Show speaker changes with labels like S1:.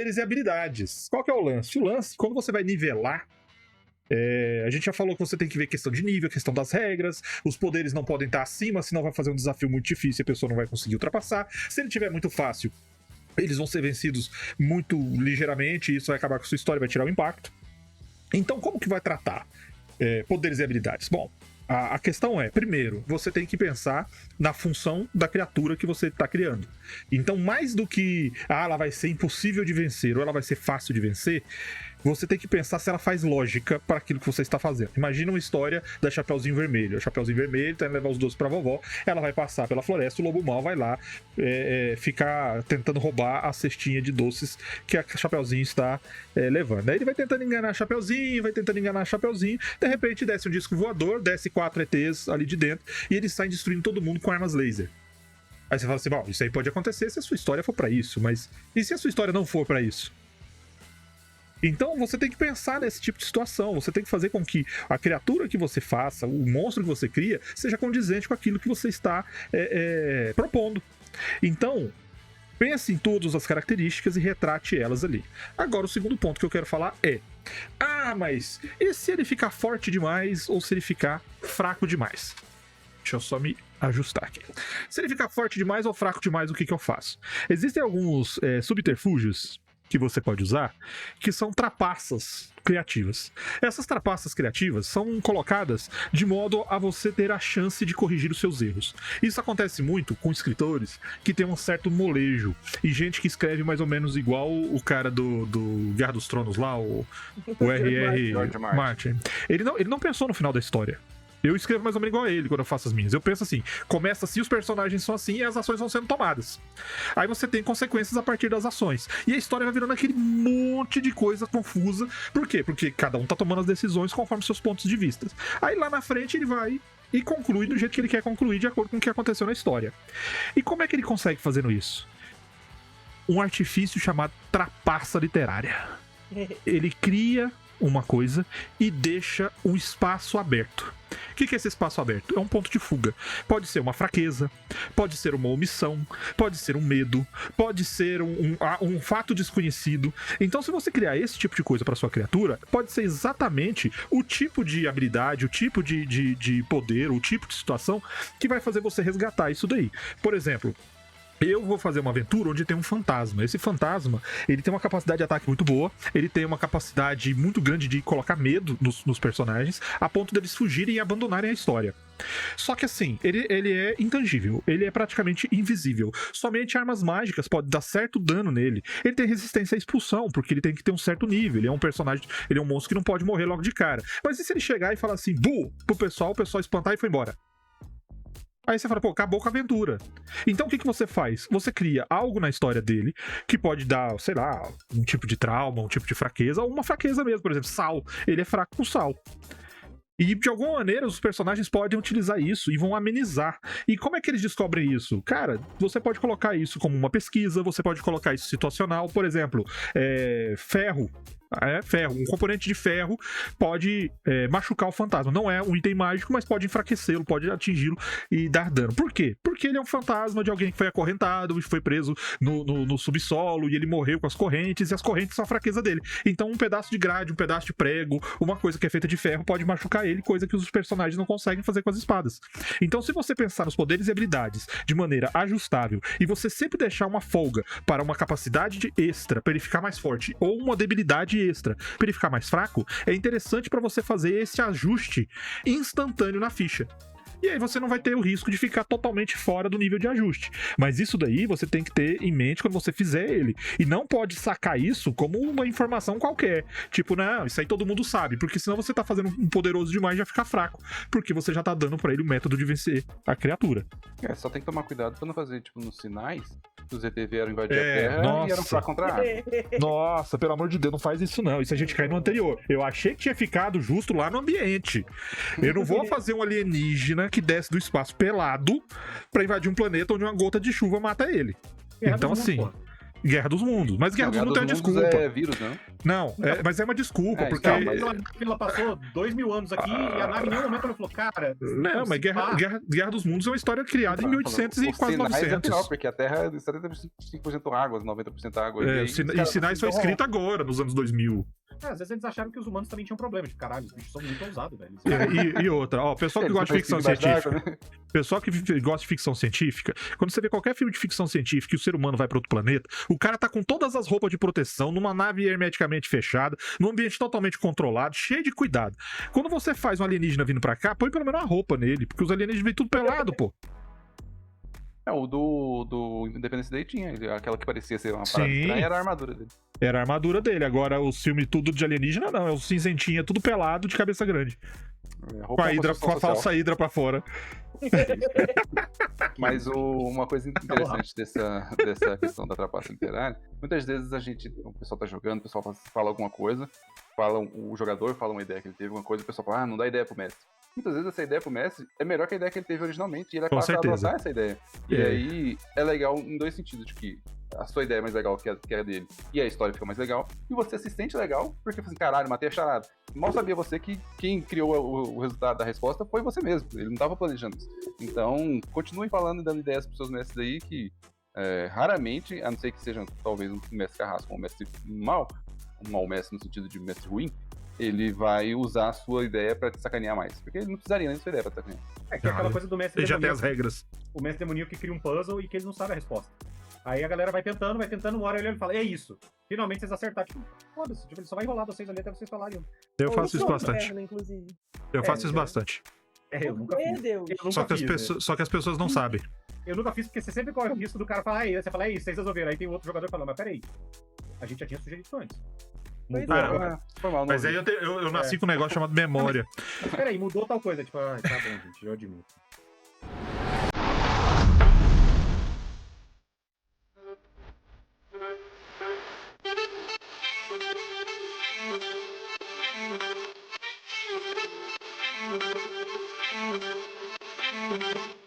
S1: poderes e habilidades. Qual que é o lance? O lance, quando você vai nivelar, a gente já falou que você tem que ver questão de nível, questão das regras, os poderes não podem estar acima, senão vai fazer um desafio muito difícil e a pessoa não vai conseguir ultrapassar. Se ele tiver muito fácil, eles vão ser vencidos muito ligeiramente e isso vai acabar com a sua história, vai tirar o impacto. Então, como que vai tratar poderes e habilidades? Bom, a questão é, primeiro, você tem que pensar na função da criatura que você está criando. Então, mais do que ela vai ser impossível de vencer ou ela vai ser fácil de vencer, você tem que pensar se ela faz lógica para aquilo que você está fazendo. Imagina uma história da Chapeuzinho Vermelho. A Chapeuzinho Vermelho tá indo levar os doces pra vovó, ela vai passar pela floresta, o lobo mau vai lá ficar tentando roubar a cestinha de doces que a Chapeuzinho está levando. Aí ele vai tentando enganar a Chapeuzinho, de repente desce um disco voador, desce 4 ETs ali de dentro, e eles saem destruindo todo mundo com armas laser. Aí você fala assim, bom, isso aí pode acontecer se a sua história for pra isso, mas e se a sua história não for pra isso? Então você tem que pensar nesse tipo de situação, você tem que fazer com que a criatura que você faça, o monstro que você cria, seja condizente com aquilo que você está propondo. Então, pense em todas as características e retrate elas ali. Agora, o segundo ponto que eu quero falar é: mas e se ele ficar forte demais ou se ele ficar fraco demais? Deixa eu só me ajustar aqui. Se ele ficar forte demais ou fraco demais, o que eu faço? Existem alguns subterfúgios que você pode usar, que são trapaças criativas. Essas trapaças criativas são colocadas de modo a você ter a chance de corrigir os seus erros. Isso acontece muito com escritores que tem um certo molejo, e gente que escreve mais ou menos igual o cara do Guerra dos Tronos lá, o R.R. Martin. Ele não pensou no final da história. Eu escrevo mais ou menos igual a ele quando eu faço as minhas. Eu penso assim, começa assim, os personagens são assim e as ações vão sendo tomadas. Aí você tem consequências a partir das ações. E a história vai virando aquele monte de coisa confusa. Por quê? Porque cada um tá tomando as decisões conforme seus pontos de vista. Aí lá na frente ele vai e conclui do jeito que ele quer concluir, de acordo com o que aconteceu na história. E como é que ele consegue fazendo isso? Um artifício chamado trapaça literária. Ele cria uma coisa e deixa um espaço aberto. O que é esse espaço aberto? É um ponto de fuga. Pode ser uma fraqueza, pode ser uma omissão, pode ser um medo, pode ser um fato desconhecido. Então, se você criar esse tipo de coisa para sua criatura, pode ser exatamente o tipo de habilidade, o tipo de poder, o tipo de situação que vai fazer você resgatar isso daí. Por exemplo, eu vou fazer uma aventura onde tem um fantasma. Esse fantasma, ele tem uma capacidade de ataque muito boa, ele tem uma capacidade muito grande de colocar medo nos personagens, a ponto deles fugirem e abandonarem a história. Só que assim, ele é intangível, ele é praticamente invisível. Somente armas mágicas podem dar certo dano nele. Ele tem resistência à expulsão, porque ele tem que ter um certo nível. Ele é um personagem, ele é um monstro que não pode morrer logo de cara. Mas e se ele chegar e falar assim, bu, pro pessoal, o pessoal espantar e foi embora? Aí você fala, pô, acabou com a aventura. Então o que você faz? Você cria algo na história dele que pode dar, sei lá, um tipo de trauma, um tipo de fraqueza, ou uma fraqueza mesmo, por exemplo, sal. Ele é fraco com sal. E de alguma maneira os personagens podem utilizar isso e vão amenizar. E como é que eles descobrem isso? Cara, você pode colocar isso como uma pesquisa, você pode colocar isso situacional, por exemplo, ferro. Ferro, um componente de ferro pode machucar o fantasma. Não é um item mágico, mas pode enfraquecê-lo, pode atingi-lo e dar dano. Por quê? Porque ele é um fantasma de alguém que foi acorrentado e foi preso no subsolo e ele morreu com as correntes, e as correntes são a fraqueza dele. Então um pedaço de grade, um pedaço de prego, uma coisa que é feita de ferro pode machucar ele, coisa que os personagens não conseguem fazer com as espadas. Então, se você pensar nos poderes e habilidades de maneira ajustável e você sempre deixar uma folga para uma capacidade extra para ele ficar mais forte, ou uma debilidade extra para ele ficar mais fraco, é interessante para você fazer esse ajuste instantâneo na ficha. E aí você não vai ter o risco de ficar totalmente fora do nível de ajuste. Mas isso daí você tem que ter em mente quando você fizer ele. E não pode sacar isso como uma informação qualquer. Tipo, não, isso aí todo mundo sabe. Porque senão você tá fazendo um poderoso demais e já fica fraco. Porque você já tá dando pra ele o método de vencer a criatura.
S2: Só tem que tomar cuidado pra não fazer, tipo, nos sinais. Os ET vieram invadir a Terra e eram fracos contra a água.
S1: Nossa, pelo amor de Deus, não faz isso não. Isso a gente cai no anterior. Eu achei que tinha ficado justo lá no ambiente. Eu não vou fazer um alienígena que desce do espaço pelado pra invadir um planeta onde uma gota de chuva mata ele. Então, assim, Guerra dos Mundos. Mas Guerra dos Mundos é uma desculpa.
S2: É vírus, não?
S1: Não, mas é uma desculpa, porque...
S3: Então, mas ela passou 2000 anos aqui e a nave em nenhum momento ela falou, cara...
S1: Não, mas Guerra dos Mundos é uma história criada em 1800 e quase 900.
S2: É pior, porque a Terra é 75% água, 90% água.
S1: E Sinais foi escrito agora, nos anos 2000.
S3: Às vezes eles acharam que os humanos também tinham problemas. Tipo, caralho, os bichos são muito ousados, velho.
S1: E outra, ó, pessoal que gosta de ficção científica, pessoal que gosta de ficção científica, quando você vê qualquer filme de ficção científica e o ser humano vai para outro planeta, o cara tá com todas as roupas de proteção, numa nave hermeticamente fechada, num ambiente totalmente controlado, cheio de cuidado. Quando você faz um alienígena vindo pra cá, põe pelo menos uma roupa nele, porque os alienígenas vêm tudo pelado, pô.
S2: O do Independence Day tinha, aquela que parecia ser uma parada estranha, era a armadura dele.
S1: Era a armadura dele, agora o filme tudo de alienígena não, é o cinzentinha, tudo pelado de cabeça grande. Com a falsa hidra pra fora.
S2: Mas uma coisa interessante dessa questão da trapaça literária, muitas vezes o pessoal tá jogando, o pessoal fala alguma coisa, o jogador fala uma ideia que ele teve, alguma coisa, o pessoal fala, não dá ideia pro mestre. Muitas vezes essa ideia pro mestre é melhor que a ideia que ele teve originalmente, e ele passa a adotar essa ideia. E aí é legal em dois sentidos, de que a sua ideia é mais legal que a dele, e a história fica mais legal, e você se sente legal, porque assim, caralho, matei a charada. Mal sabia você que quem criou o resultado da resposta foi você mesmo, ele não tava planejando isso. Então, continuem falando e dando ideias pros seus mestres aí, que raramente, a não ser que seja talvez um mestre carrasco, um mestre mau mestre no sentido de mestre ruim, ele vai usar a sua ideia pra te sacanear mais. Porque ele não precisaria nem da sua ideia pra te sacanear.
S3: Que é aquela coisa do mestre
S1: demoníaco. Ele já tem as regras.
S3: O mestre demoníaco que cria um puzzle e que ele não sabe a resposta. Aí a galera vai tentando, uma hora ele fala, é isso. Finalmente vocês acertaram. Tipo, foda-se, ele só vai enrolar vocês ali até vocês falarem.
S1: Eu faço isso bastante. Eu faço isso bastante.
S3: Eu nunca fiz.
S1: Só que as pessoas não sabem.
S3: Eu nunca fiz, porque você sempre corre o risco do cara falar, aí você fala, é isso, vocês resolveram. Aí tem outro jogador falando, mas peraí, a gente já tinha sugerido isso antes.
S1: Mas aí eu nasci com um negócio chamado memória.
S3: Mas peraí, mudou tal coisa. Tipo, tá bom, gente, eu admito.
S4: Thank you.